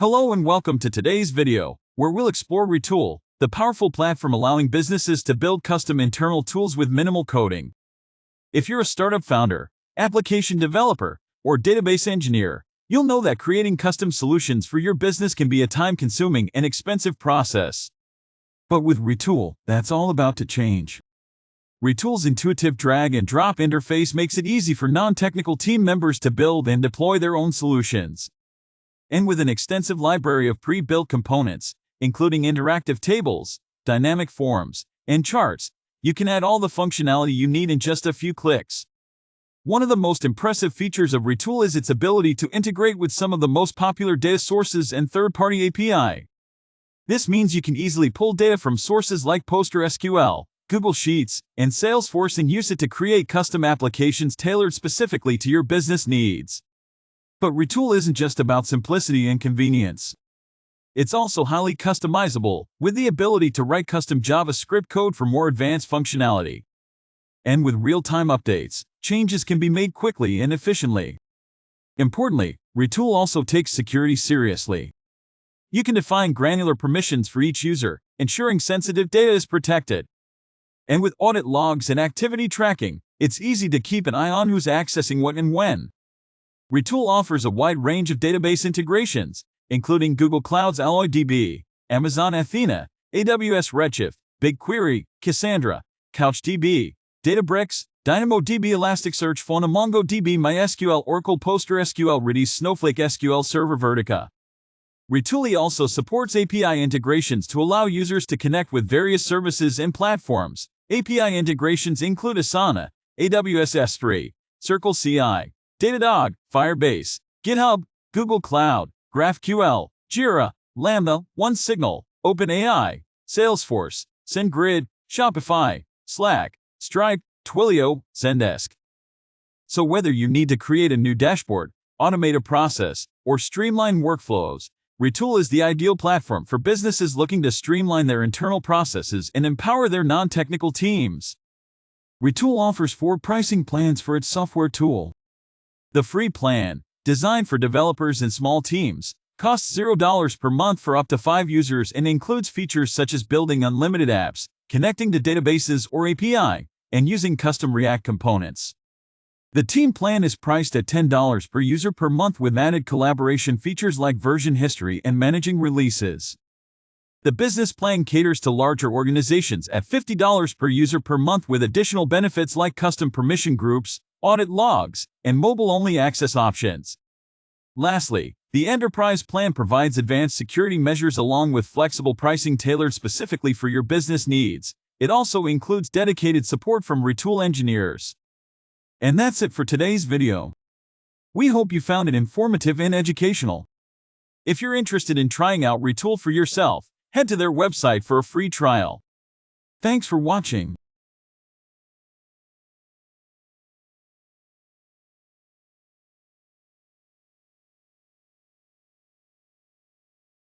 Hello and welcome to today's video, where we'll explore Retool, the powerful platform allowing businesses to build custom internal tools with minimal coding. If you're a startup founder, application developer, or database engineer, you'll know that creating custom solutions for your business can be a time-consuming and expensive process. But with Retool, that's all about to change. Retool's intuitive drag-and-drop interface makes it easy for non-technical team members to build and deploy their own solutions. And with an extensive library of pre-built components, including interactive tables, dynamic forms, and charts, you can add all the functionality you need in just a few clicks. One of the most impressive features of Retool is its ability to integrate with some of the most popular data sources and third-party API. This means you can easily pull data from sources like PostgreSQL, Google Sheets, and Salesforce and use it to create custom applications tailored specifically to your business needs. But Retool isn't just about simplicity and convenience. It's also highly customizable, with the ability to write custom JavaScript code for more advanced functionality. And with real-time updates, changes can be made quickly and efficiently. Importantly, Retool also takes security seriously. You can define granular permissions for each user, ensuring sensitive data is protected. And with audit logs and activity tracking, it's easy to keep an eye on who's accessing what and when. Retool offers a wide range of database integrations, including Google Cloud's AlloyDB, Amazon Athena, AWS Redshift, BigQuery, Cassandra, CouchDB, Databricks, DynamoDB, Elasticsearch, Fauna, MongoDB, MySQL, Oracle, PostgreSQL, Redis, Snowflake SQL Server, Vertica. Retool also supports API integrations to allow users to connect with various services and platforms. API integrations include Asana, AWS S3, CircleCI, Datadog, Firebase, GitHub, Google Cloud, GraphQL, Jira, Lambda, OneSignal, OpenAI, Salesforce, SendGrid, Shopify, Slack, Stripe, Twilio, Zendesk. So whether you need to create a new dashboard, automate a process, or streamline workflows, Retool is the ideal platform for businesses looking to streamline their internal processes and empower their non-technical teams. Retool offers 4 pricing plans for its software tool. The free plan, designed for developers and small teams, costs $0 per month for up to 5 users and includes features such as building unlimited apps, connecting to databases or API, and using custom React components. The team plan is priced at $10 per user per month with added collaboration features like version history and managing releases. The business plan caters to larger organizations at $50 per user per month with additional benefits like custom permission groups, audit logs, and mobile-only access options. Lastly, the enterprise plan provides advanced security measures along with flexible pricing tailored specifically for your business needs. It also includes dedicated support from Retool engineers. And that's it for today's video. We hope you found it informative and educational. If you're interested in trying out Retool for yourself, head to their website for a free trial. Thanks for watching.